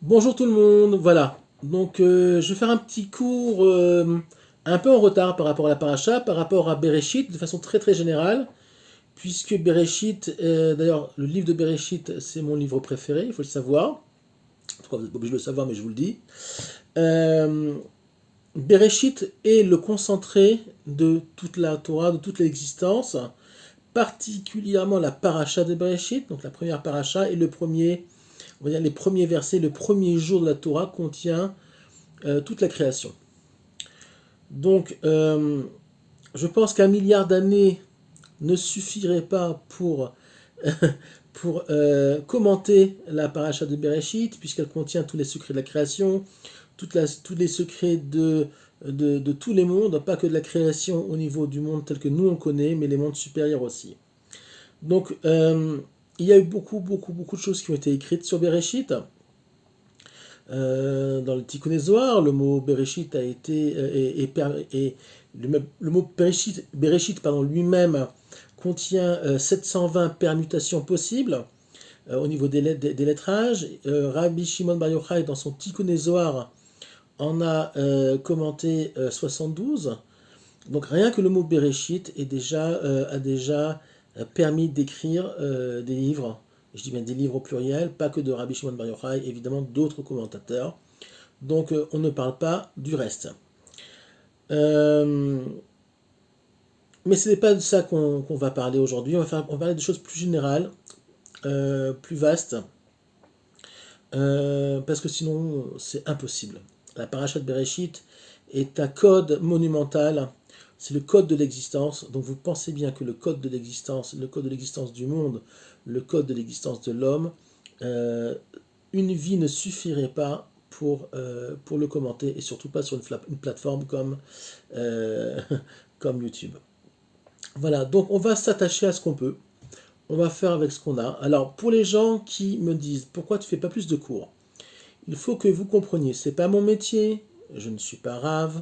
Bonjour tout le monde, voilà. Donc je vais faire un petit cours un peu en retard par rapport à la paracha, par rapport à Bereshit, de façon très très générale, puisque Bereshit, d'ailleurs le livre de Bereshit c'est mon livre préféré, il faut le savoir. En tout cas vous n'êtes pas obligé de le savoir mais je vous le dis. Euh, Bereshit est le concentré de toute la Torah, de toute l'existence, particulièrement la paracha de Bereshit, donc la première paracha et le premier, on va dire les premiers versets, le premier jour de la Torah contient toute la création. Donc, je pense qu'un milliard d'années ne suffirait pas pour commenter la paracha de Bereshit, puisqu'elle contient tous les secrets de la création, tous les secrets de tous les mondes, pas que de la création au niveau du monde tel que nous on connaît, mais les mondes supérieurs aussi. Donc, il y a eu beaucoup de choses qui ont été écrites sur Bereshit. Dans le Tikkun Zohar, le mot Bereshit a été et le mot Bereshit pardon, lui-même contient 720 permutations possibles au niveau des lettrages. Rabbi Shimon Bar Yochai dans son Tikkun Zohar en a commenté 72. Donc rien que le mot Bereshit a déjà permis d'écrire des livres. Je dis bien des livres au pluriel, pas que de Rabbi Shimon Bar Yochai, évidemment d'autres commentateurs. Donc on ne parle pas du reste. Euh, mais ce n'est pas de ça qu'on va parler aujourd'hui. On va parler de choses plus générales, plus vastes, parce que sinon c'est impossible. La paracha de Bereshit est un code monumental. C'est le code de l'existence. Donc vous pensez bien que le code de l'existence du monde, le code de l'existence de l'homme, euh, une vie ne suffirait pas pour le commenter, et surtout pas sur une plateforme euh, comme YouTube. Voilà, donc on va s'attacher à ce qu'on peut, on va faire avec ce qu'on a. Alors pour les gens qui me disent pourquoi tu fais pas plus de cours, il faut que vous compreniez, c'est pas mon métier, je ne suis pas rave,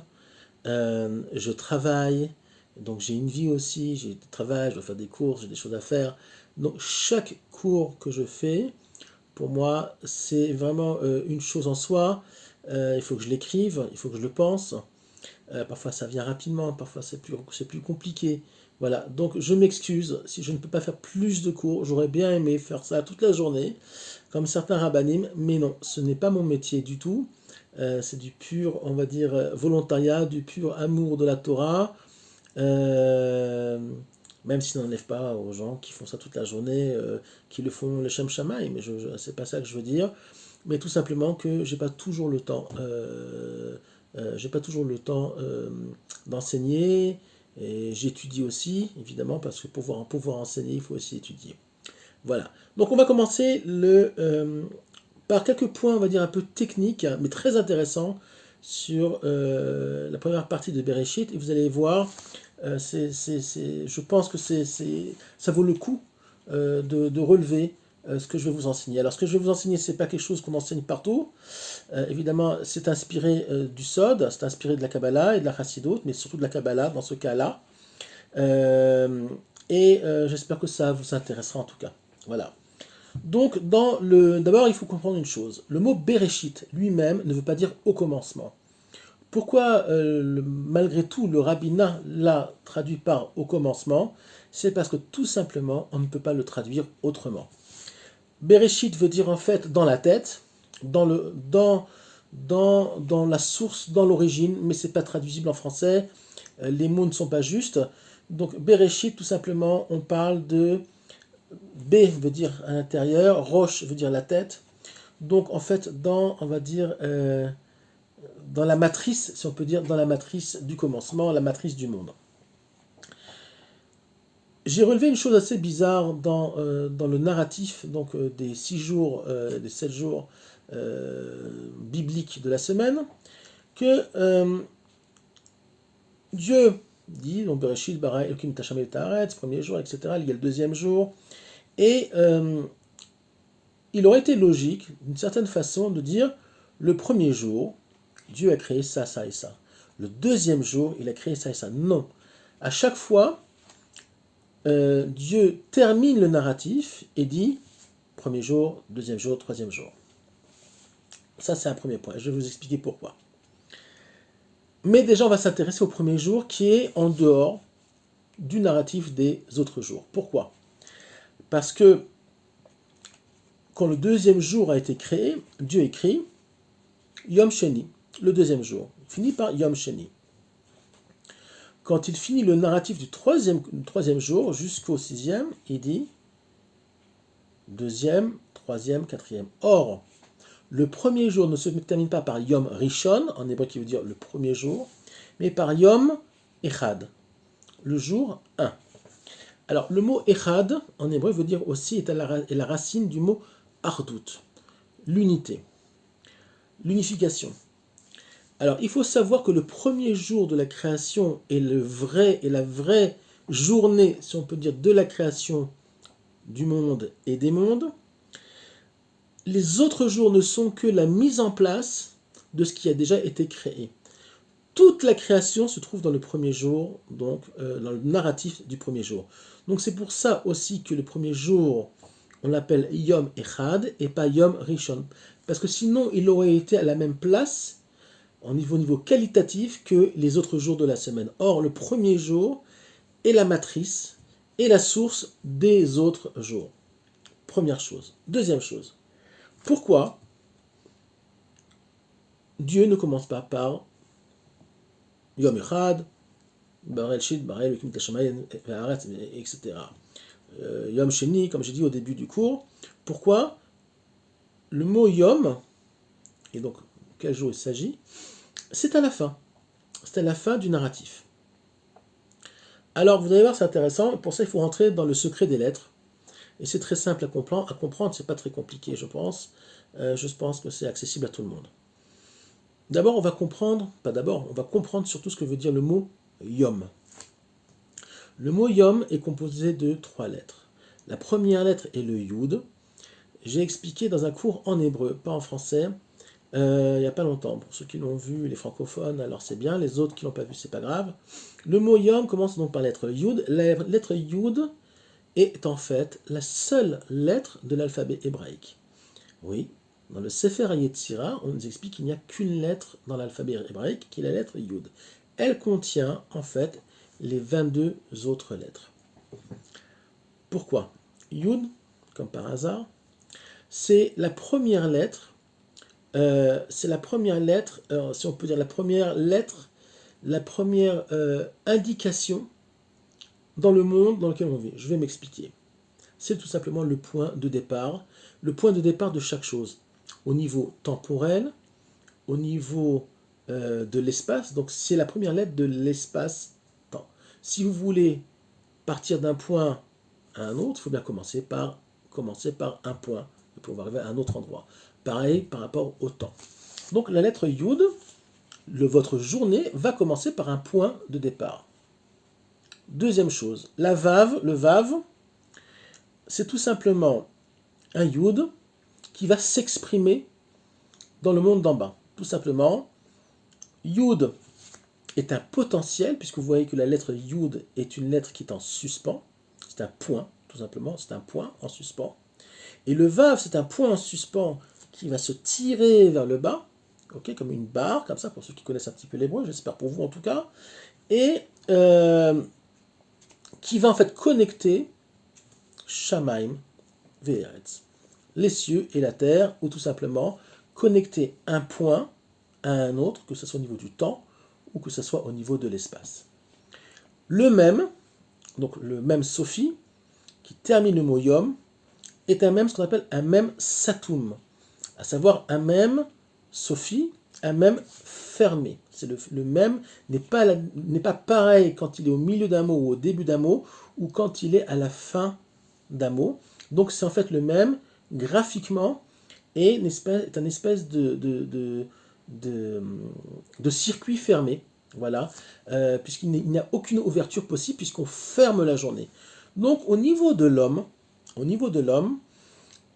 je travaille, donc j'ai une vie aussi, j'ai du travail, je dois faire des cours, j'ai des choses à faire. Donc chaque cours que je fais, pour moi, c'est vraiment une chose en soi. Il faut que je l'écrive, il faut que je le pense. Parfois ça vient rapidement, parfois c'est plus compliqué. Voilà, donc je m'excuse si je ne peux pas faire plus de cours. J'aurais bien aimé faire ça toute la journée, comme certains rabbinim, mais non, ce n'est pas mon métier du tout. C'est du pur, on va dire, volontariat, du pur amour de la Torah. Euh, Même si ça n'enlève pas aux gens qui font ça toute la journée, qui le font le Shem Shamaï, mais c'est pas ça que je veux dire. Mais tout simplement que j'ai pas toujours le temps. J'ai pas toujours le temps d'enseigner. Et j'étudie aussi, évidemment, parce que pour pouvoir enseigner, il faut aussi étudier. Voilà. Donc on va commencer par quelques points, on va dire, un peu techniques, mais très intéressants sur la première partie de Bereshit. Et vous allez voir, je pense que ça vaut le coup de relever ce que je vais vous enseigner. Alors ce que je vais vous enseigner, c'est pas quelque chose qu'on enseigne partout. Évidemment, c'est inspiré du Sod, c'est inspiré de la Kabbalah et de la Chassidut, mais surtout de la Kabbalah dans ce cas-là. J'espère que ça vous intéressera en tout cas. Voilà. Donc, d'abord, il faut comprendre une chose. Le mot Bereshit lui-même ne veut pas dire au commencement. Pourquoi, malgré tout, le rabbinat l'a traduit par au commencement? C'est parce que tout simplement, on ne peut pas le traduire autrement. Bereshit veut dire en fait dans la tête, dans la source, dans l'origine, mais c'est pas traduisible en français. Les mots ne sont pas justes. Donc Bereshit, tout simplement, on parle de B veut dire à l'intérieur, Roche veut dire la tête. Donc en fait, on va dire, dans la matrice, si on peut dire, dans la matrice du commencement, la matrice du monde. J'ai relevé une chose assez bizarre dans le narratif donc, des 6 jours, des 7 jours bibliques de la semaine, que Dieu dit, donc Bereshit, Bara Elohim Tachamel Taaretz, premier jour, etc. Il y a le deuxième jour, et il aurait été logique, d'une certaine façon, de dire le premier jour, Dieu a créé ça, ça et ça. Le deuxième jour, il a créé ça et ça. Non. À chaque fois, Dieu termine le narratif et dit premier jour, deuxième jour, troisième jour. Ça, c'est un premier point. Je vais vous expliquer pourquoi. Mais déjà, on va s'intéresser au premier jour qui est en dehors du narratif des autres jours. Pourquoi? Parce que quand le deuxième jour a été créé, Dieu écrit Yom Sheni, le deuxième jour. Il finit par Yom Sheni. Quand il finit le narratif du troisième jour jusqu'au sixième, il dit deuxième, troisième, quatrième. Or, le premier jour ne se termine pas par Yom Rishon, en hébreu qui veut dire le premier jour, mais par Yom Echad, le jour 1. Alors, le mot Echad, en hébreu, veut dire aussi, est la racine du mot Ardout, l'unité, l'unification. Alors, il faut savoir que le premier jour de la création est la vraie journée, si on peut dire, de la création du monde et des mondes. Les autres jours ne sont que la mise en place de ce qui a déjà été créé. Toute la création se trouve dans le premier jour, donc dans le narratif du premier jour. Donc c'est pour ça aussi que le premier jour, on l'appelle Yom Echad et pas Yom Rishon. Parce que sinon, il aurait été à la même place, au niveau qualitatif, que les autres jours de la semaine. Or, le premier jour est la matrice et la source des autres jours. Première chose. Deuxième chose. Pourquoi Dieu ne commence pas par Yom Echad, Barel Shit, Barel Ekim Tashamayim, etc. Yom Sheni, comme j'ai dit au début du cours. Pourquoi le mot Yom, et donc quel jour il s'agit, c'est à la fin. C'est à la fin du narratif. Alors vous allez voir, c'est intéressant. Pour ça, il faut rentrer dans le secret des lettres. Et c'est très simple à comprendre, c'est pas très compliqué, je pense. Je pense que c'est accessible à tout le monde. D'abord, on va comprendre surtout ce que veut dire le mot Yom. Le mot Yom est composé de 3 lettres. La première lettre est le Yud. J'ai expliqué dans un cours en hébreu, pas en français, il n'y a pas longtemps. Pour ceux qui l'ont vu, les francophones, alors c'est bien. Les autres qui ne l'ont pas vu, c'est pas grave. Le mot Yom commence donc par la lettre Yud. La lettre Yud est en fait la seule lettre de l'alphabet hébraïque. Oui, dans le Sefer HaYetzira, on nous explique qu'il n'y a qu'une lettre dans l'alphabet hébraïque, qui est la lettre Yud. Elle contient en fait les 22 autres lettres. Pourquoi? Yud, comme par hasard, c'est la première lettre, si on peut dire la première indication dans le monde dans lequel on vit. Je vais m'expliquer. C'est tout simplement le point de départ de chaque chose, au niveau temporel, au niveau de l'espace, donc c'est la première lettre de l'espace-temps. Si vous voulez partir d'un point à un autre, il faut bien commencer par un point, pour pouvoir arriver à un autre endroit. Pareil par rapport au temps. Donc la lettre Yud, votre journée va commencer par un point de départ. Deuxième chose, le Vav, c'est tout simplement un Yud qui va s'exprimer dans le monde d'en bas. Tout simplement, Yud est un potentiel, puisque vous voyez que la lettre Yud est une lettre qui est en suspens. C'est un point, tout simplement, c'est un point en suspens. Et le Vav, c'est un point en suspens qui va se tirer vers le bas, okay, comme une barre, comme ça, pour ceux qui connaissent un petit peu l'hébreu, j'espère pour vous en tout cas, et qui va en fait connecter Shamaim ve'eretz, les cieux et la terre, ou tout simplement connecter un point à un autre, que ce soit au niveau du temps ou que ce soit au niveau de l'espace. Le même Sophie, qui termine le mot Yom, est un même, ce qu'on appelle un même Satum, à savoir un même Sophie, un même fermé. C'est le même n'est pas pareil quand il est au milieu d'un mot ou au début d'un mot, ou quand il est à la fin d'un mot. Donc c'est en fait le même graphiquement et est un espèce de circuit fermé, voilà, puisqu'il n'y a aucune ouverture possible puisqu'on ferme la journée. Donc au niveau de l'homme,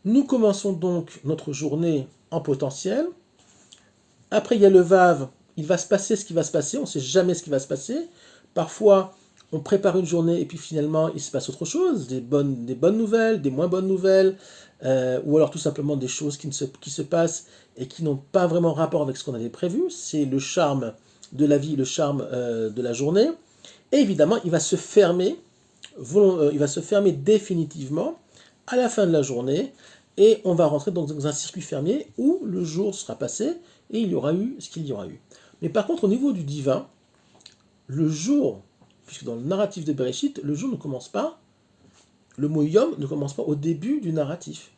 nous commençons donc notre journée en potentiel. Après il y a le Vav, il va se passer ce qui va se passer, on ne sait jamais ce qui va se passer. Parfois on prépare une journée et puis finalement il se passe autre chose, des bonnes nouvelles, des moins bonnes nouvelles, ou alors tout simplement des choses qui se passent et qui n'ont pas vraiment rapport avec ce qu'on avait prévu. C'est le charme de la vie, le charme de la journée. Et évidemment, il va se fermer définitivement à la fin de la journée et on va rentrer dans un circuit fermé où le jour sera passé et il y aura eu ce qu'il y aura eu. Mais par contre, au niveau du divin, le jour, puisque dans le narratif de Bereshit, le jour ne commence pas, le mot Yom ne commence pas au début du narratif.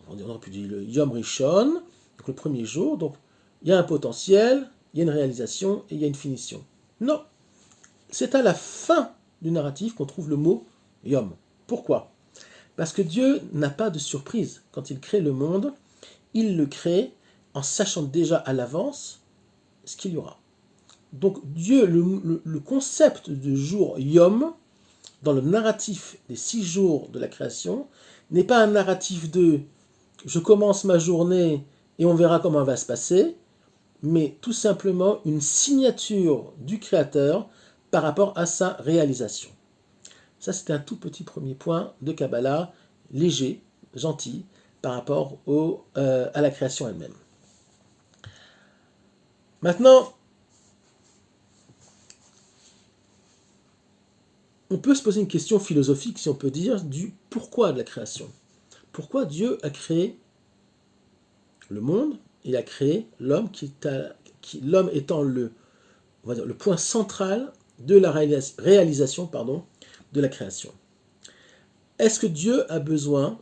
On aurait pu dire le Yom Rishon, donc le premier jour, donc il y a un potentiel, il y a une réalisation et il y a une finition. Non, c'est à la fin du narratif qu'on trouve le mot Yom. Pourquoi ? Parce que Dieu n'a pas de surprise. Quand il crée le monde, il le crée en sachant déjà à l'avance ce qu'il y aura. Donc Dieu, le concept de jour Yom, dans le narratif des 6 jours de la création, n'est pas un narratif de « je commence ma journée et on verra comment elle va se passer », mais tout simplement une signature du Créateur par rapport à sa réalisation. Ça, c'est un tout petit premier point de Kabbalah, léger, gentil, par rapport à la création elle-même. Maintenant, on peut se poser une question philosophique, si on peut dire, du pourquoi de la création. Pourquoi Dieu a créé le monde, il a créé l'homme, l'homme étant on va dire, le point central de la réalisation de la création. Est-ce que Dieu a besoin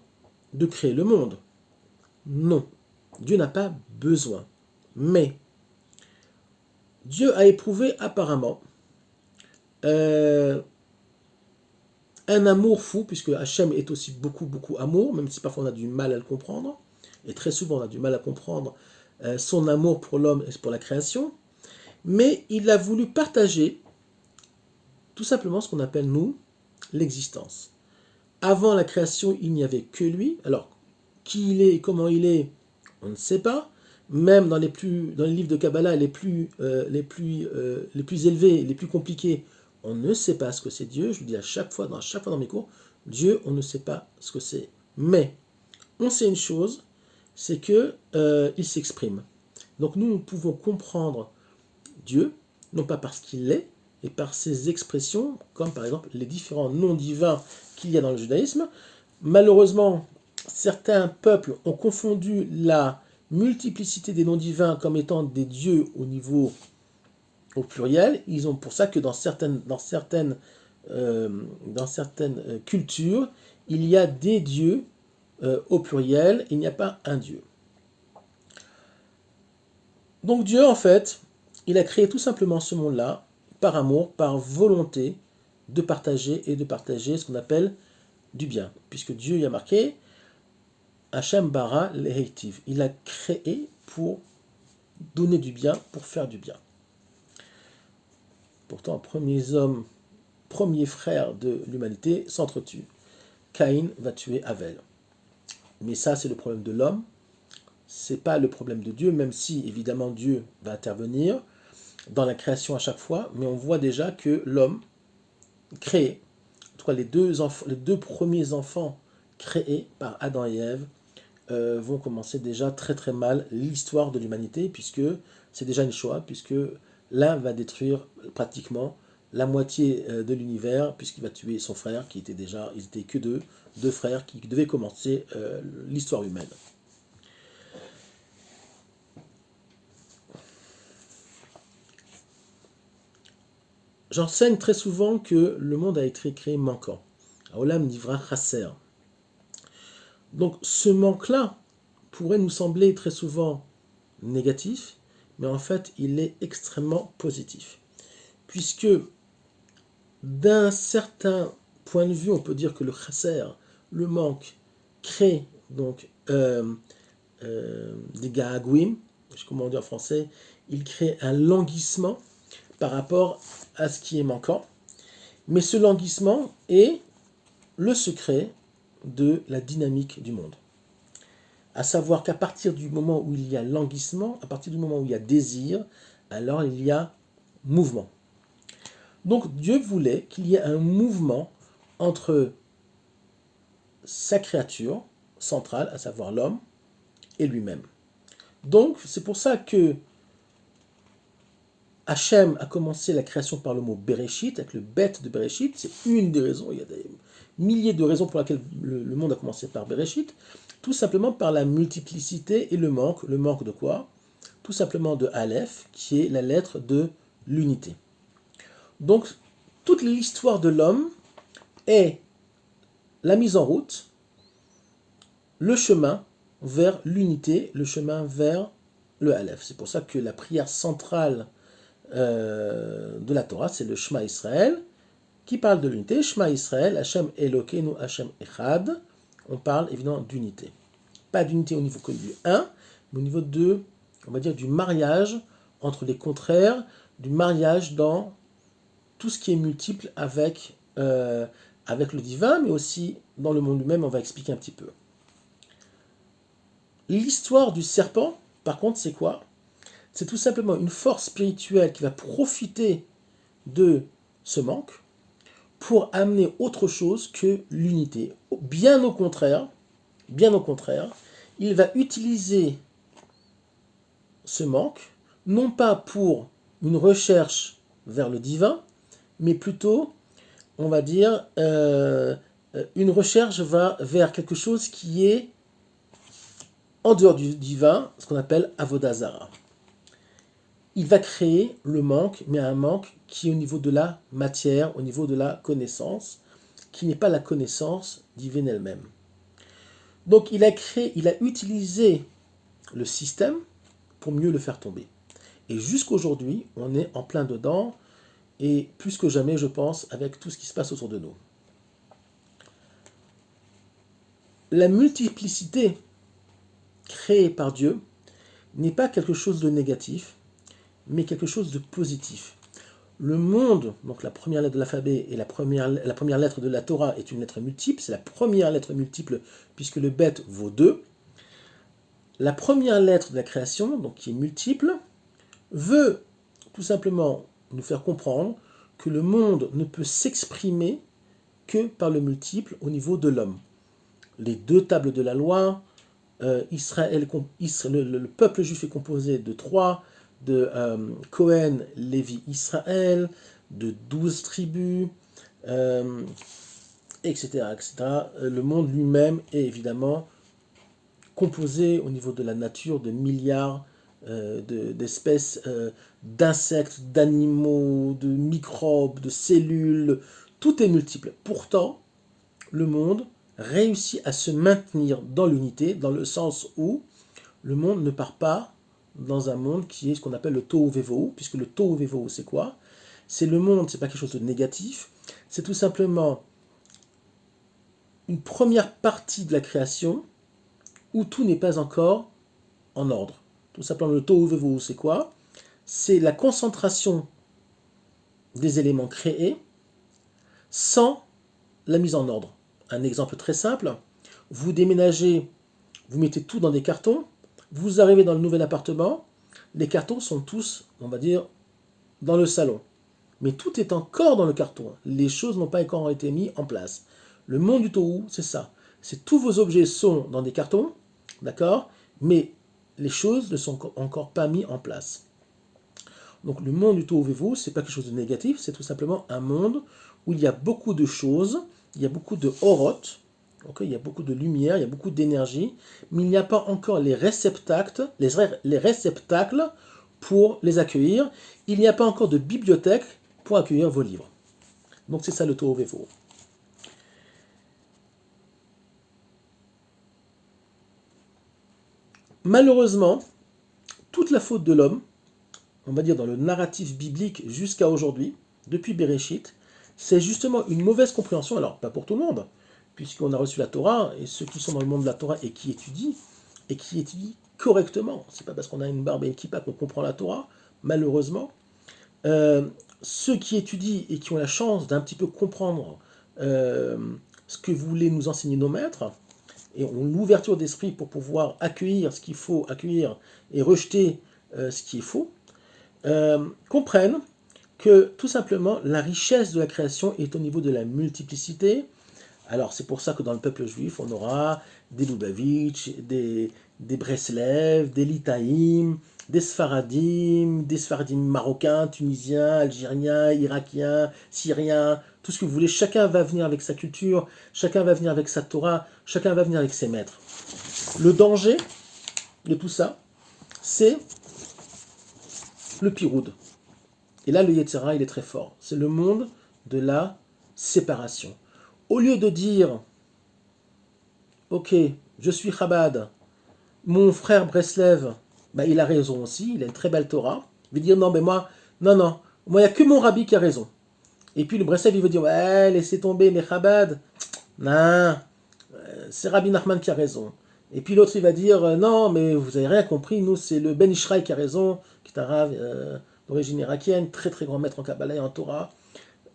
de créer le monde ? Non, Dieu n'a pas besoin. Mais Dieu a éprouvé apparemment un amour fou, puisque Hachem est aussi beaucoup, beaucoup amour, même si parfois on a du mal à le comprendre, et très souvent on a du mal à comprendre son amour pour l'homme et pour la création, mais il a voulu partager tout simplement ce qu'on appelle, nous, l'existence. Avant la création, il n'y avait que lui. Alors, qui il est et comment il est, on ne sait pas. Même dans les livres de Kabbalah les plus élevés, les plus compliqués, on ne sait pas ce que c'est Dieu. Je vous dis à chaque fois dans mes cours, Dieu, on ne sait pas ce que c'est. Mais on sait une chose, c'est que il s'exprime. Donc nous pouvons comprendre Dieu, non pas parce qu'il est, et par ses expressions, comme par exemple les différents noms divins qu'il y a dans le judaïsme. Malheureusement, certains peuples ont confondu la multiplicité des noms divins comme étant des dieux au pluriel. Ils ont pour ça que dans certaines cultures, il y a des dieux au pluriel, il n'y a pas un dieu. Donc Dieu, en fait, il a créé tout simplement ce monde-là par amour, par volonté de partager ce qu'on appelle du bien. Puisque Dieu y a marqué Hachem bara lehetiv. Il a créé pour donner du bien, pour faire du bien. Pourtant, premier frère de l'humanité s'entretue. Caïn va tuer Abel. Mais ça, c'est le problème de l'homme. C'est pas le problème de Dieu, même si évidemment Dieu va intervenir dans la création à chaque fois, mais on voit déjà que l'homme créé, en tout cas les deux premiers enfants créés par Adam et Ève, vont commencer déjà très très mal l'histoire de l'humanité, puisque c'est déjà une Shoah, puisque l'un va détruire pratiquement la moitié de l'univers, puisqu'il va tuer son frère, ils étaient que deux frères qui devaient commencer l'histoire humaine. J'enseigne très souvent que le monde a été créé manquant. Olam nivra chasser. Donc ce manque-là pourrait nous sembler très souvent négatif, mais en fait il est extrêmement positif. Puisque d'un certain point de vue, on peut dire que le chasser, le manque, crée donc des ga'agouim, je sais comment on dit en français, il crée un languissement par rapport à ce qui est manquant. Mais ce languissement est le secret de la dynamique du monde. À savoir qu'à partir du moment où il y a languissement, à partir du moment où il y a désir, alors il y a mouvement. Donc Dieu voulait qu'il y ait un mouvement entre sa créature centrale, à savoir l'homme, et lui-même. Donc c'est pour ça que Hachem a commencé la création par le mot Bereshit, avec le bête de Bereshit. C'est une des raisons, il y a des milliers de raisons pour lesquelles le monde a commencé par Bereshit. Tout simplement par la multiplicité et le manque. Le manque de quoi? Tout simplement de Aleph, qui est la lettre de l'unité. Donc, toute l'histoire de l'homme est la mise en route, le chemin vers l'unité, le chemin vers le Aleph. C'est pour ça que la prière centrale de la Torah, c'est le Shema Israël, qui parle de l'unité. Shema Israël, Hashem Elokeinu, Hashem Echad. On parle évidemment d'unité. Pas d'unité au niveau que du 1, mais au niveau de, on va dire, du mariage entre les contraires, du mariage dans tout ce qui est multiple avec le divin, mais aussi dans le monde lui-même. On va expliquer un petit peu. L'histoire du serpent, par contre, c'est quoi? C'est tout simplement une force spirituelle qui va profiter de ce manque pour amener autre chose que l'unité. Bien au contraire, il va utiliser ce manque, non pas pour une recherche vers le divin, mais plutôt, on va dire, une recherche vers quelque chose qui est en dehors du divin, ce qu'on appelle Avodah Zarah. Il va créer le manque, mais un manque qui est au niveau de la matière, au niveau de la connaissance, qui n'est pas la connaissance divine elle-même. Donc il a utilisé le système pour mieux le faire tomber. Et jusqu'aujourd'hui, on est en plein dedans, et plus que jamais, je pense, avec tout ce qui se passe autour de nous. La multiplicité créée par Dieu n'est pas quelque chose de négatif, mais quelque chose de positif. Le monde, donc la première lettre de l'alphabet et la première lettre de la Torah est une lettre multiple, c'est la première lettre multiple puisque le bet vaut 2. La première lettre de la création, donc qui est multiple, veut tout simplement nous faire comprendre que le monde ne peut s'exprimer que par le multiple au niveau de l'homme. Les 2 tables de la loi, le peuple juif est composé de 3, de Cohen, Lévi, Israël, de 12 tribus, etc., etc. Le monde lui-même est évidemment composé au niveau de la nature de milliards d'espèces d'insectes, d'animaux, de microbes, de cellules. Tout est multiple. Pourtant, le monde réussit à se maintenir dans l'unité, dans le sens où le monde ne part pas dans un monde qui est ce qu'on appelle le Tohu Vevohu, puisque le Tohu Vevohu, c'est quoi? C'est le monde, c'est pas quelque chose de négatif, c'est tout simplement une première partie de la création où tout n'est pas encore en ordre. Tout simplement, le Tohu Vevohu, c'est quoi? C'est la concentration des éléments créés sans la mise en ordre. Un exemple très simple, vous déménagez, vous mettez tout dans des cartons, vous arrivez dans le nouvel appartement, les cartons sont tous, on va dire, dans le salon. Mais tout est encore dans le carton. Les choses n'ont pas encore été mises en place. Le monde du Tohu, c'est ça. C'est tous vos objets sont dans des cartons, d'accord? Mais les choses ne sont encore pas mises en place. Donc le monde du Tohu Vevohu, c'est pas quelque chose de négatif, c'est tout simplement un monde où il y a beaucoup de choses, il y a beaucoup de oroth, okay, il y a beaucoup de lumière, il y a beaucoup d'énergie, mais il n'y a pas encore les réceptacles pour les accueillir. Il n'y a pas encore de bibliothèque pour accueillir vos livres. Donc c'est ça le Tohu Vevohu. Malheureusement, toute la faute de l'homme, on va dire dans le narratif biblique jusqu'à aujourd'hui, depuis Bereshit, c'est justement une mauvaise compréhension, alors pas pour tout le monde, puisqu'on a reçu la Torah, et ceux qui sont dans le monde de la Torah et qui étudient correctement, c'est pas parce qu'on a une barbe et une kippa qu'on comprend la Torah, malheureusement, ceux qui étudient et qui ont la chance d'un petit peu comprendre ce que voulaient nous enseigner nos maîtres, et ont l'ouverture d'esprit pour pouvoir accueillir ce qu'il faut accueillir et rejeter ce qui est faux, comprennent que tout simplement la richesse de la création est au niveau de la multiplicité. Alors c'est pour ça que dans le peuple juif, on aura des Lubavitch, des Breslev, des Litaïm, des Sfaradim marocains, tunisiens, algériens, irakiens, syriens, tout ce que vous voulez. Chacun va venir avec sa culture, chacun va venir avec sa Torah, chacun va venir avec ses maîtres. Le danger de tout ça, c'est le piroud. Et là, le Yetzirah, il est très fort. C'est le monde de la séparation. Au lieu de dire, ok, je suis Chabad, mon frère Breslev, bah, il a raison aussi, il a une très belle Torah. Il veut dire, non, mais moi, non, moi, il n'y a que mon rabbi qui a raison. Et puis le Breslev, il veut dire, ouais, laissez tomber les Chabad. Non, c'est Rabbi Nachman qui a raison. Et puis l'autre, il va dire, non, mais vous n'avez rien compris, nous, c'est le Ben Ishraï qui a raison, qui est un rav d'origine irakienne, très très grand maître en Kabbalah et en Torah,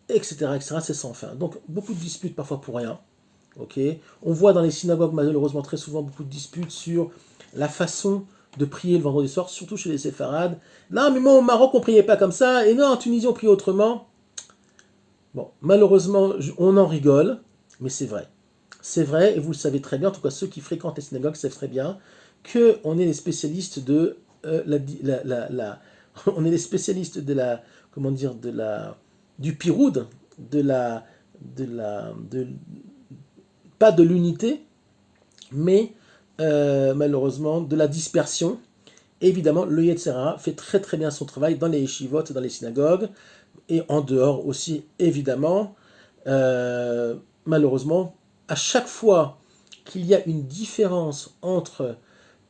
etc. C'est sans fin. Donc beaucoup de disputes parfois pour rien. Okay. On voit dans les synagogues malheureusement très souvent beaucoup de disputes sur la façon de prier le vendredi soir, surtout chez les séfarades. Non, mais moi au Maroc on priait pas comme ça, et non, en Tunisie on priait autrement. Bon, malheureusement on en rigole, mais c'est vrai. C'est vrai, et vous le savez très bien, en tout cas ceux qui fréquentent les synagogues savent très bien, qu'on est les spécialistes de on est les spécialistes de la, comment dire, du piroud, pas de l'unité, mais malheureusement de la dispersion. Évidemment, le Yetzirah fait très très bien son travail dans les yeshivot, dans les synagogues, et en dehors aussi, évidemment. Malheureusement, à chaque fois qu'il y a une différence entre,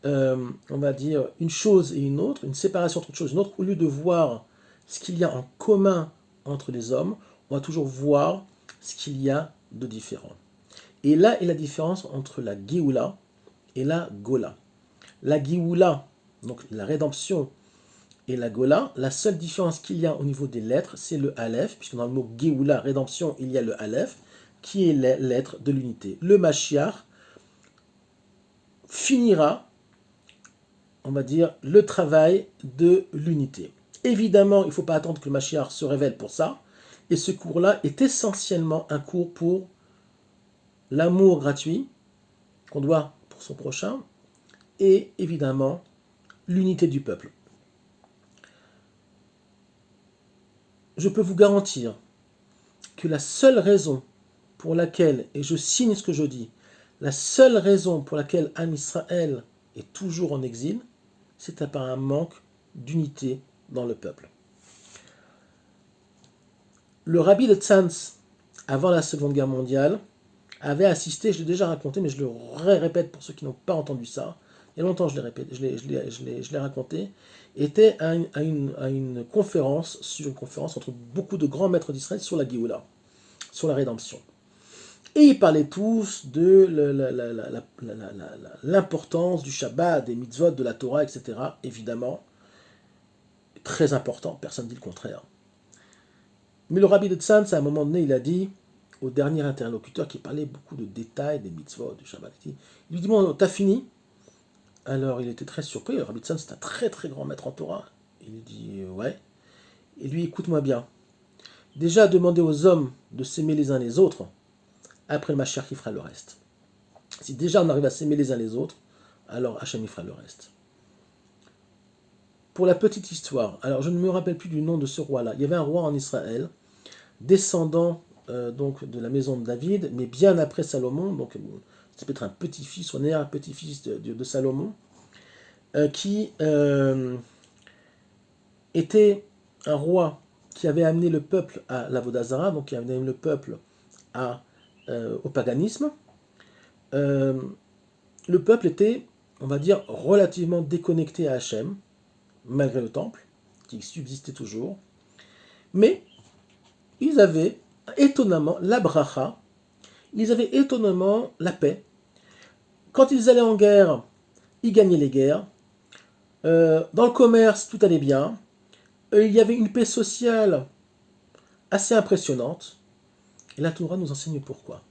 on va dire, une chose et une autre, une séparation entre une chose et une autre, au lieu de voir ce qu'il y a en commun entre les hommes, on va toujours voir ce qu'il y a de différent. Et là est la différence entre la Géoula et la Gola. La Géoula, donc la rédemption, et la Gola, la seule différence qu'il y a au niveau des lettres, c'est le Aleph, puisque dans le mot Géoula, rédemption, il y a le Aleph, qui est la lettre de l'unité. Le Mashiach finira, on va dire, le travail de l'unité. Évidemment, il ne faut pas attendre que le Mashiach se révèle pour ça, et ce cours-là est essentiellement un cours pour l'amour gratuit qu'on doit pour son prochain, et évidemment l'unité du peuple. Je peux vous garantir que la seule raison pour laquelle, et je signe ce que je dis, la seule raison pour laquelle Am Israël est toujours en exil, c'est par un manque d'unité dans le peuple. Le rabbi de Tzantz, avant la Seconde Guerre mondiale, avait assisté, je l'ai déjà raconté, mais je le répète pour ceux qui n'ont pas entendu ça, il y a longtemps je l'ai raconté, était à une conférence, entre beaucoup de grands maîtres d'Israël sur la Géoula, sur la rédemption. Et ils parlaient tous de l'importance du Shabbat, des mitzvot, de la Torah, etc. Évidemment, très important, personne ne dit le contraire. Mais le rabbi de Tzantz, à un moment donné, il a dit au dernier interlocuteur qui parlait beaucoup de détails, des mitzvot, du Shabbat, il lui dit, bon, t'as fini? Alors il était très surpris, le rabbi de Tzantz c'est un très très grand maître en Torah. Il lui dit, ouais. Et lui, écoute-moi bien. Déjà, demander aux hommes de s'aimer les uns les autres, après le Mashiach qui fera le reste. Si déjà on arrive à s'aimer les uns les autres, alors Hachem y fera le reste. Pour la petite histoire, alors je ne me rappelle plus du nom de ce roi-là. Il y avait un roi en Israël, descendant donc de la maison de David, mais bien après Salomon, donc c'est peut-être un petit-fils ou un arrière-petit-fils de Salomon, qui était un roi qui avait amené le peuple à l'Avodazara, donc qui avait amené le peuple au paganisme. Le peuple était, on va dire, relativement déconnecté à Hachem, malgré le temple, qui subsistait toujours. Mais ils avaient étonnamment la bracha, ils avaient étonnamment la paix. Quand ils allaient en guerre, ils gagnaient les guerres. Dans le commerce, tout allait bien. Il y avait une paix sociale assez impressionnante. Et la Torah nous enseigne pourquoi.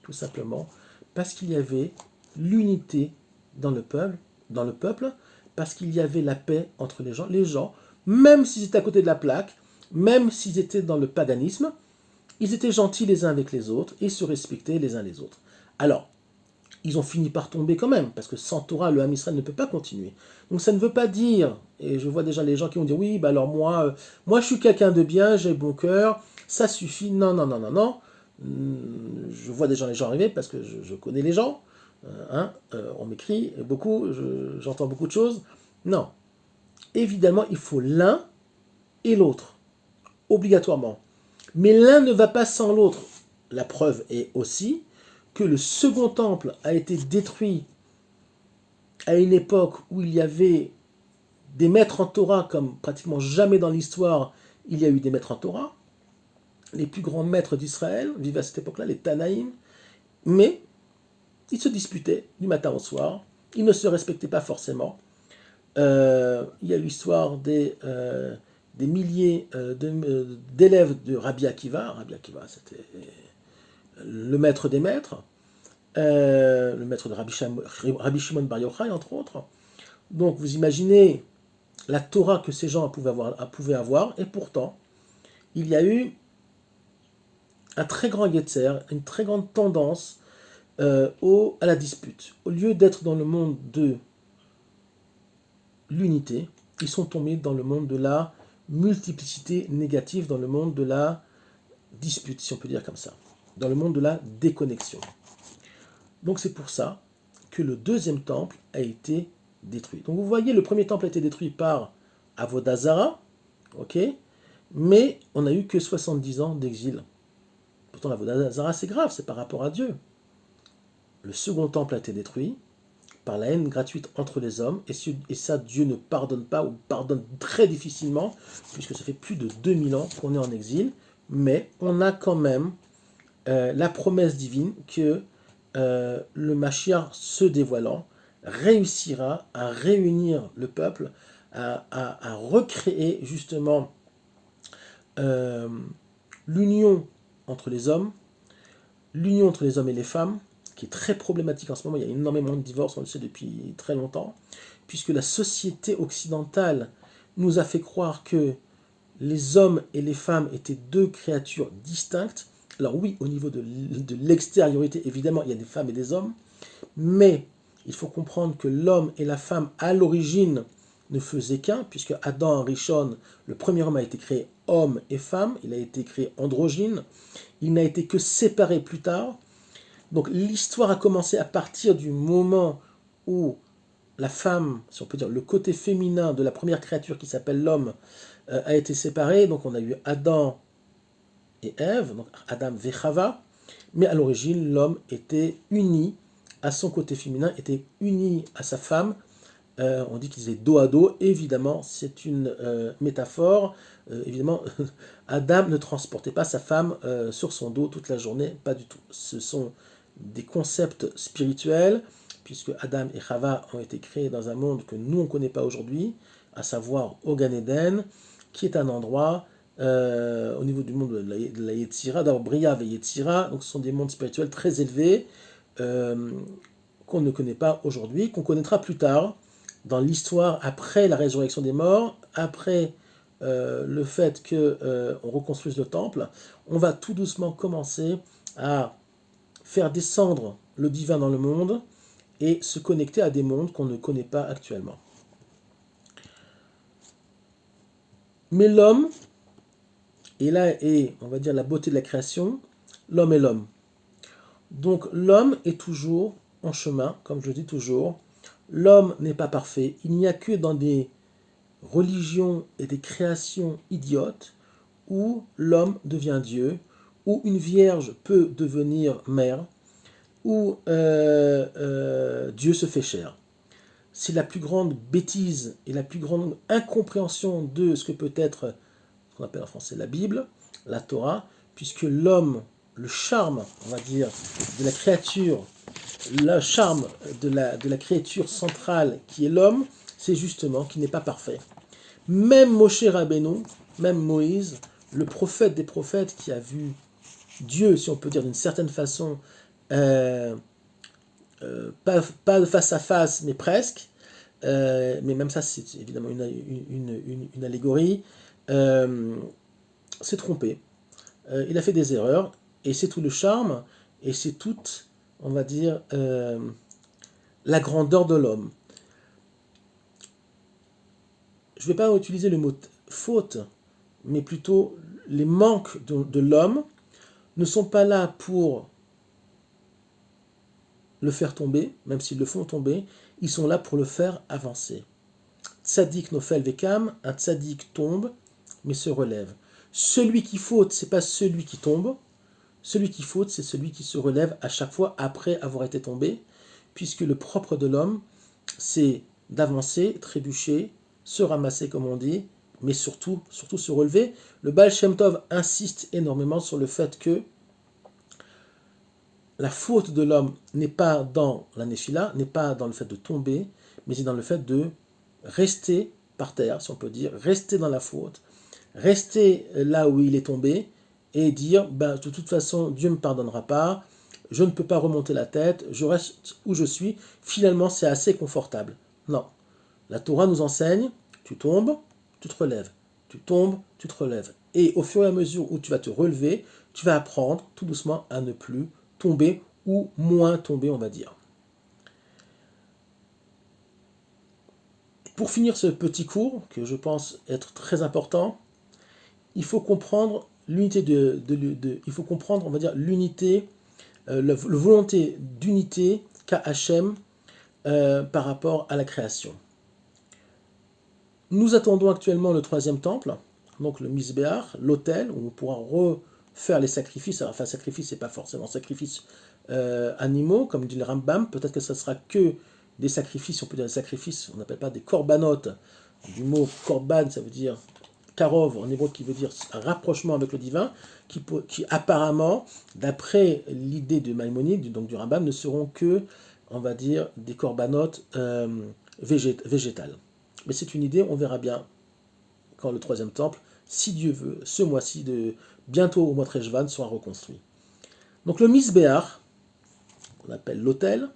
Tout simplement parce qu'il y avait l'unité dans le peuple, parce qu'il y avait la paix entre les gens. Les gens, même s'ils étaient à côté de la plaque, même s'ils étaient dans le paganisme, ils étaient gentils les uns avec les autres et se respectaient les uns les autres. Alors, ils ont fini par tomber quand même, parce que sans Torah, le Ham Israël ne peut pas continuer. Donc ça ne veut pas dire, et je vois déjà les gens qui vont dire, oui, bah alors moi je suis quelqu'un de bien, j'ai bon cœur, ça suffit. Non, non, non, non, non. Je vois déjà les gens arriver, parce que je connais les gens, on m'écrit beaucoup, j'entends beaucoup de choses. Non. Évidemment, il faut l'un et l'autre, obligatoirement. Mais l'un ne va pas sans l'autre. La preuve est aussi que le second temple a été détruit à une époque où il y avait des maîtres en Torah comme pratiquement jamais dans l'histoire il y a eu des maîtres en Torah. Les plus grands maîtres d'Israël vivaient à cette époque-là, les Tanaïm, mais ils se disputaient du matin au soir, ils ne se respectaient pas forcément. Il y a eu l'histoire des milliers d'élèves de Rabbi Akiva. Rabbi Akiva, c'était le maître des maîtres, le maître de Rabbi Shimon Bar Yochai, entre autres. Donc vous imaginez la Torah que ces gens pouvaient avoir, et pourtant, il y a eu un très grand yetzer, une très grande tendance à la dispute. Au lieu d'être dans le monde de l'unité, ils sont tombés dans le monde de la multiplicité négative, dans le monde de la dispute, si on peut dire comme ça, dans le monde de la déconnexion. Donc c'est pour ça que le deuxième temple a été détruit. Donc vous voyez, le premier temple a été détruit par Avodah Zarah, ok, mais on n'a eu que 70 ans d'exil. Pourtant l'Avodah Zarah c'est grave, c'est par rapport à Dieu. Le second temple a été détruit par la haine gratuite entre les hommes, et ça Dieu ne pardonne pas, ou pardonne très difficilement, puisque ça fait plus de 2000 ans qu'on est en exil, mais on a quand même la promesse divine que le Mashiach se dévoilant réussira à réunir le peuple, à recréer justement l'union entre les hommes, l'union entre les hommes et les femmes, qui est très problématique en ce moment. Il y a énormément de divorces, on le sait depuis très longtemps, puisque la société occidentale nous a fait croire que les hommes et les femmes étaient deux créatures distinctes. Alors oui, au niveau de l'extériorité, évidemment, il y a des femmes et des hommes, mais il faut comprendre que l'homme et la femme, à l'origine, ne faisaient qu'un, puisque Adam Rishon, le premier homme, a été créé homme et femme, il a été créé androgyne, il n'a été que séparé plus tard. Donc l'histoire a commencé à partir du moment où la femme, si on peut dire le côté féminin de la première créature qui s'appelle l'homme, a été séparé. Donc on a eu Adam et Ève, donc Adam et Chava, mais à l'origine l'homme était uni à son côté féminin, était uni à sa femme. On dit qu'ils étaient dos à dos. Évidemment, c'est une métaphore. Évidemment, Adam ne transportait pas sa femme sur son dos toute la journée, pas du tout. Ce sont des concepts spirituels, puisque Adam et Chava ont été créés dans un monde que nous on ne connaît pas aujourd'hui, à savoir au Gan Eden, qui est un endroit au niveau du monde de la Yetzira, d'abord Bria et Yetzira, donc ce sont des mondes spirituels très élevés qu'on ne connaît pas aujourd'hui, qu'on connaîtra plus tard dans l'histoire après la résurrection des morts, après le fait qu'on reconstruise le temple. On va tout doucement commencer à faire descendre le divin dans le monde et se connecter à des mondes qu'on ne connaît pas actuellement. Mais l'homme, et là est, on va dire, la beauté de la création, l'homme est l'homme. Donc l'homme est toujours en chemin, comme je dis toujours. L'homme n'est pas parfait. Il n'y a que dans des religions et des créations idiotes où l'homme devient Dieu, où une vierge peut devenir mère, où Dieu se fait chair. C'est la plus grande bêtise et la plus grande incompréhension de ce que peut être, ce qu'on appelle en français la Bible, la Torah, puisque l'homme, le charme, on va dire, de la créature, le charme de la créature centrale qui est l'homme, c'est justement qu'il n'est pas parfait. Même Moshe Rabbeinu, même Moïse, le prophète des prophètes qui a vu Dieu, si on peut dire d'une certaine façon, pas face à face, mais presque, mais même ça c'est évidemment une allégorie, s'est trompé, il a fait des erreurs, et c'est tout le charme, et c'est toute, on va dire, la grandeur de l'homme. Je ne vais pas utiliser le mot faute, mais plutôt les manques de l'homme ne sont pas là pour le faire tomber, même s'ils le font tomber, ils sont là pour le faire avancer. Tzadik nofel vekam, un tzadik tombe, mais se relève. Celui qui faute, c'est pas celui qui tombe. Celui qui faute, c'est celui qui se relève à chaque fois après avoir été tombé, puisque le propre de l'homme, c'est d'avancer, trébucher, se ramasser comme on dit, mais surtout se relever. Le Baal Shem Tov insiste énormément sur le fait que la faute de l'homme n'est pas dans la Néphila, n'est pas dans le fait de tomber, mais c'est dans le fait de rester par terre, si on peut dire, rester dans la faute, rester là où il est tombé, et dire, ben, de toute façon, Dieu ne me pardonnera pas, je ne peux pas remonter la tête, je reste où je suis, finalement c'est assez confortable. Non. La Torah nous enseigne, tu tombes, tu te relèves, tu tombes, tu te relèves. Et au fur et à mesure où tu vas te relever, tu vas apprendre tout doucement à ne plus tomber ou moins tomber, on va dire. Pour finir ce petit cours, que je pense être très important, il faut comprendre l'unité il faut comprendre, on va dire, l'unité, la volonté d'unité qu'a Hachem par rapport à la création. Nous attendons actuellement le troisième temple, donc le Misbéach, l'autel, où on pourra refaire les sacrifices. Alors, enfin, sacrifice, c'est pas forcément sacrifices animaux, comme dit le Rambam. Peut-être que ce sera que des sacrifices, on peut dire des sacrifices, on n'appelle pas des corbanotes. Du mot korban, ça veut dire karov en hébreu, qui veut dire un rapprochement avec le divin, qui apparemment, d'après l'idée de Maïmonide, donc du Rambam, ne seront que, on va dire, des corbanotes végétales. Mais c'est une idée, on verra bien quand le troisième temple, si Dieu veut, ce mois-ci, bientôt au mois de Rejvan, sera reconstruit. Donc le Misbéach, qu'on appelle l'autel,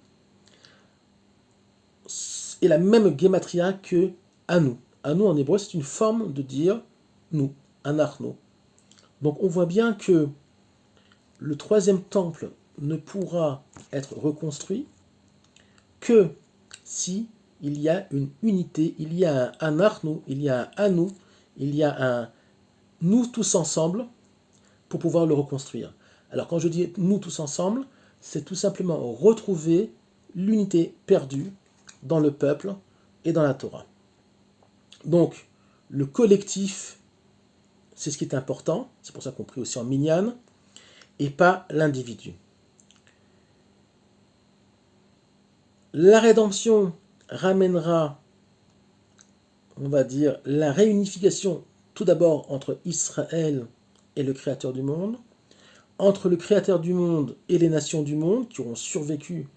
est la même gematria que Anu. Anu en hébreu, c'est une forme de dire nous, anachno. Donc on voit bien que le troisième temple ne pourra être reconstruit que si il y a une unité, il y a un anachno, il y a un anu, il y a un nous tous ensemble pour pouvoir le reconstruire. Alors quand je dis nous tous ensemble, c'est tout simplement retrouver l'unité perdue dans le peuple et dans la Torah. Donc le collectif, c'est ce qui est important, c'est pour ça qu'on prie aussi en minyan, et pas l'individu. La rédemption ramènera, on va dire, la réunification tout d'abord entre Israël et le Créateur du monde, entre le Créateur du monde et les nations du monde qui auront survécu,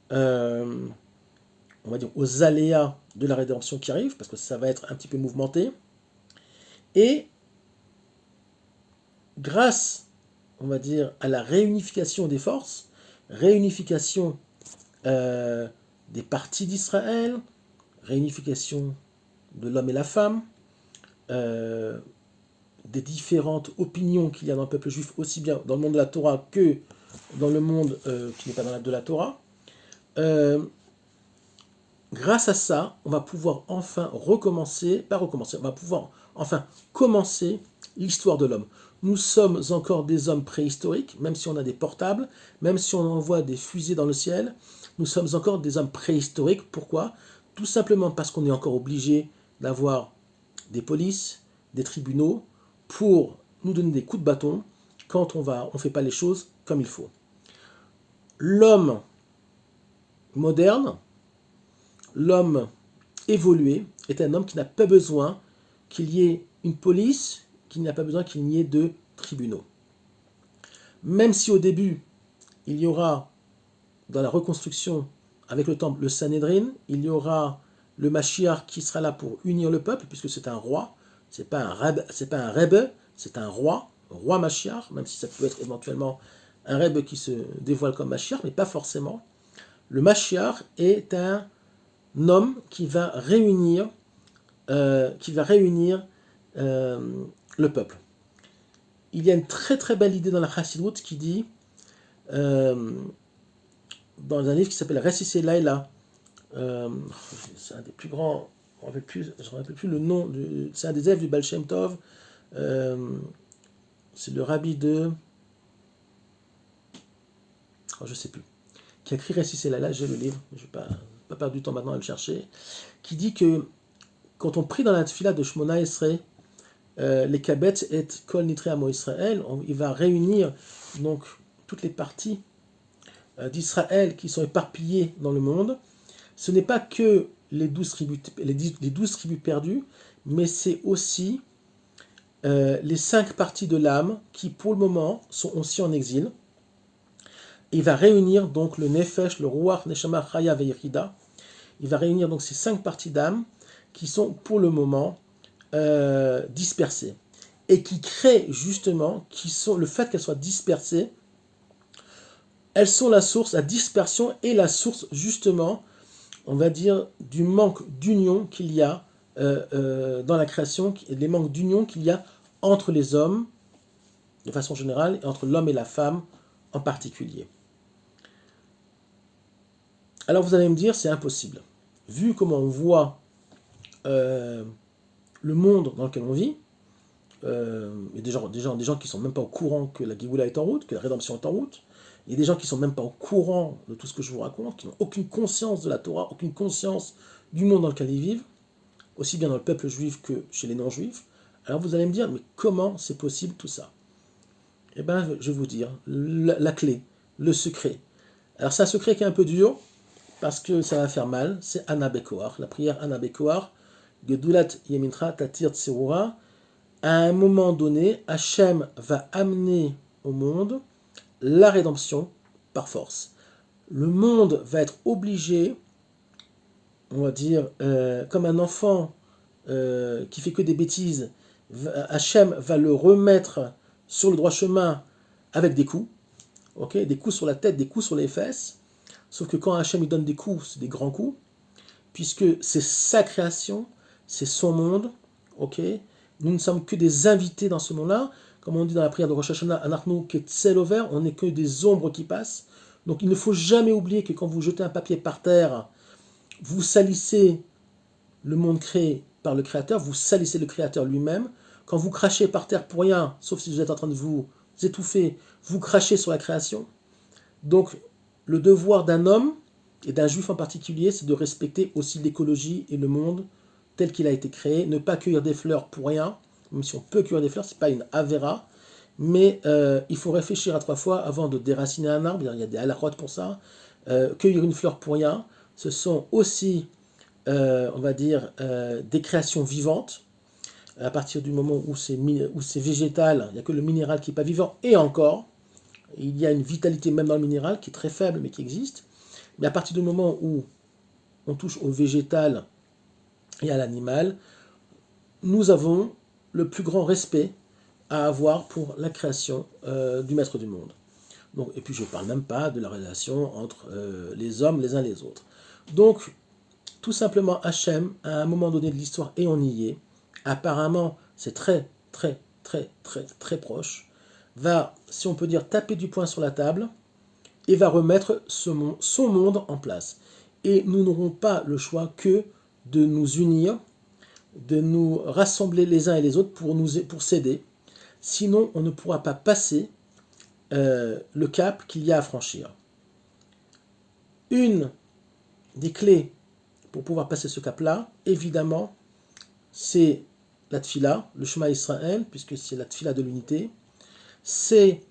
on va dire, aux aléas de la rédemption qui arrive, parce que ça va être un petit peu mouvementé, et grâce, on va dire, à la réunification des forces, réunification des parties d'Israël, réunification de l'homme et la femme, des différentes opinions qu'il y a dans le peuple juif, aussi bien dans le monde de la Torah que dans le monde qui n'est pas dans de la Torah. Grâce à ça, on va pouvoir enfin on va pouvoir enfin commencer l'histoire de l'homme. Nous sommes encore des hommes préhistoriques, même si on a des portables, même si on envoie des fusées dans le ciel, nous sommes encore des hommes préhistoriques. Pourquoi ? Tout simplement parce qu'on est encore obligé d'avoir des polices, des tribunaux, pour nous donner des coups de bâton quand on ne fait pas les choses comme il faut. L'homme moderne, l'homme évolué, est un homme qui n'a pas besoin qu'il y ait une police, qui n'a pas besoin qu'il y ait de tribunaux. Même si au début, il y aura, dans la reconstruction avec le temple, le Sanhédrin, il y aura le Mashiach qui sera là pour unir le peuple, puisque c'est un roi, c'est pas un rebbe, c'est un roi Mashiach, même si ça peut être éventuellement un rebbe qui se dévoile comme Mashiach, mais pas forcément. Le Mashiach est un homme qui va réunir le peuple. il y a une très très belle idée dans la Chassidut qui dit, dans un livre qui s'appelle Ressis et Laila, c'est un des plus grands, je ne me rappelle plus le nom, c'est un des élèves du Baal Shem Tov, c'est le rabbi de, je ne sais plus, qui a écrit Ressis et Laila, j'ai le livre, je n'ai pas perdu du temps maintenant à le chercher, qui dit que quand on prie dans la tefila de Shmona Esrei, les Kabetz et Kol Nitre Amo Israël, il va réunir donc toutes les parties d'Israël qui sont éparpillées dans le monde. Ce n'est pas que les 12 tribus perdues, mais c'est aussi les 5 parties de l'âme qui, pour le moment, sont aussi en exil. Il va réunir donc le Nefesh, le Ruach, Neshama, Chaya et Yechida. Il va réunir donc ces 5 parties d'âme qui sont pour le moment dispersées. Et qui créent justement, le fait qu'elles soient dispersées, elles sont la source, la dispersion est la source justement, on va dire, du manque d'union qu'il y a dans la création, les manques d'union qu'il y a entre les hommes, de façon générale, et entre l'homme et la femme en particulier. Alors vous allez me dire, c'est impossible. Vu comment on voit le monde dans lequel on vit, il y a des gens qui ne sont même pas au courant que la Géoula est en route, que la rédemption est en route. Il y a des gens qui ne sont même pas au courant de tout ce que je vous raconte, qui n'ont aucune conscience de la Torah, aucune conscience du monde dans lequel ils vivent, aussi bien dans le peuple juif que chez les non-juifs. Alors vous allez me dire, mais comment c'est possible tout ça? Eh bien, je vais vous dire, la clé, le secret. Alors c'est un secret qui est un peu dur, parce que ça va faire mal, c'est Anna Bekoar, la prière Anna Bekoar, Gedulat Yemincha Tatir Tserura. À un moment donné, Hachem va amener au monde la rédemption par force. Le monde va être obligé, on va dire, comme un enfant qui fait que des bêtises, Hachem va le remettre sur le droit chemin avec des coups, okay, des coups sur la tête, des coups sur les fesses. Sauf que quand Hachem lui donne des coups, c'est des grands coups, puisque c'est sa création, c'est son monde, ok. Nous ne sommes que des invités dans ce monde-là. Comme on dit dans la prière de Rosh Hashanah, Anachnu ketzel over, on n'est que des ombres qui passent. Donc il ne faut jamais oublier que quand vous jetez un papier par terre, vous salissez le monde créé par le Créateur, vous salissez le Créateur lui-même. Quand vous crachez par terre pour rien, sauf si vous êtes en train de vous étouffer, vous crachez sur la création. Donc le devoir d'un homme, et d'un juif en particulier, c'est de respecter aussi l'écologie et le monde tel qu'il a été créé, ne pas cueillir des fleurs pour rien, même si on peut cueillir des fleurs, ce n'est pas une avéra, mais il faut réfléchir à 3 fois avant de déraciner un arbre, il y a des halachot pour ça. Cueillir une fleur pour rien, ce sont aussi, on va dire, des créations vivantes. À partir du moment où c'est végétal, il n'y a que le minéral qui n'est pas vivant, et encore, il y a une vitalité même dans le minéral qui est très faible mais qui existe. Mais à partir du moment où on touche au végétal et à l'animal, nous avons le plus grand respect à avoir pour la création du maître du monde. Donc, et puis je ne parle même pas de la relation entre les hommes les uns les autres. Donc, tout simplement, Hachem, à un moment donné de l'histoire, et on y est, apparemment, c'est très, très, très, très, très proche, va, si on peut dire, taper du poing sur la table et va remettre son monde en place. Et nous n'aurons pas le choix que de nous unir, de nous rassembler les uns et les autres pour s'aider. Sinon, on ne pourra pas passer le cap qu'il y a à franchir. Une des clés pour pouvoir passer ce cap-là, évidemment, c'est la tfila, le Shema Israël, puisque c'est la tfila de l'unité. C'est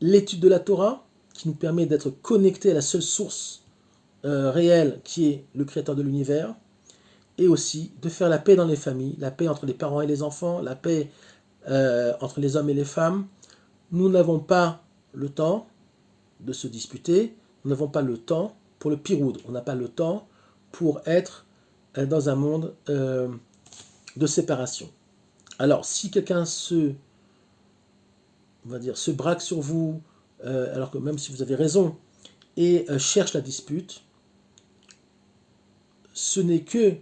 l'étude de la Torah, qui nous permet d'être connectés à la seule source réelle, qui est le Créateur de l'univers, et aussi de faire la paix dans les familles, la paix entre les parents et les enfants, la paix entre les hommes et les femmes. Nous n'avons pas le temps de se disputer, nous n'avons pas le temps pour le piroud, on n'a pas le temps pour être dans un monde de séparation. Alors, si quelqu'un se braque sur vous, alors que même si vous avez raison, et cherche la dispute, ce n'est que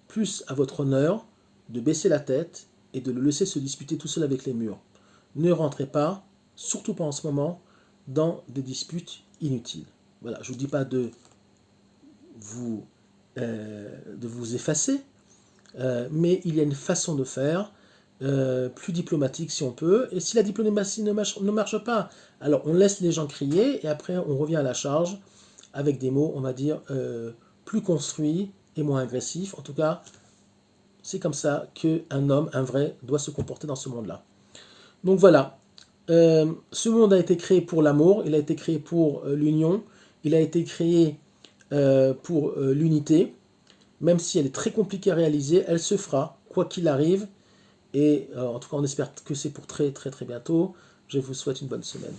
plus à votre honneur de baisser la tête et de le laisser se disputer tout seul avec les murs. ne rentrez pas, surtout pas en ce moment, dans des disputes inutiles. Voilà, je ne vous dis pas vous, de vous effacer, mais il y a une façon de faire, plus diplomatique si on peut, et si la diplomatie ne marche pas, alors on laisse les gens crier, et après on revient à la charge, avec des mots, on va dire, plus construits et moins agressifs. En tout cas, c'est comme ça qu'un homme, un vrai, doit se comporter dans ce monde-là. Donc voilà, ce monde a été créé pour l'amour, il a été créé pour l'union, il a été créé pour l'unité, même si elle est très compliquée à réaliser, elle se fera, quoi qu'il arrive, et en tout cas on espère que c'est pour très très très bientôt. Je vous souhaite une bonne semaine.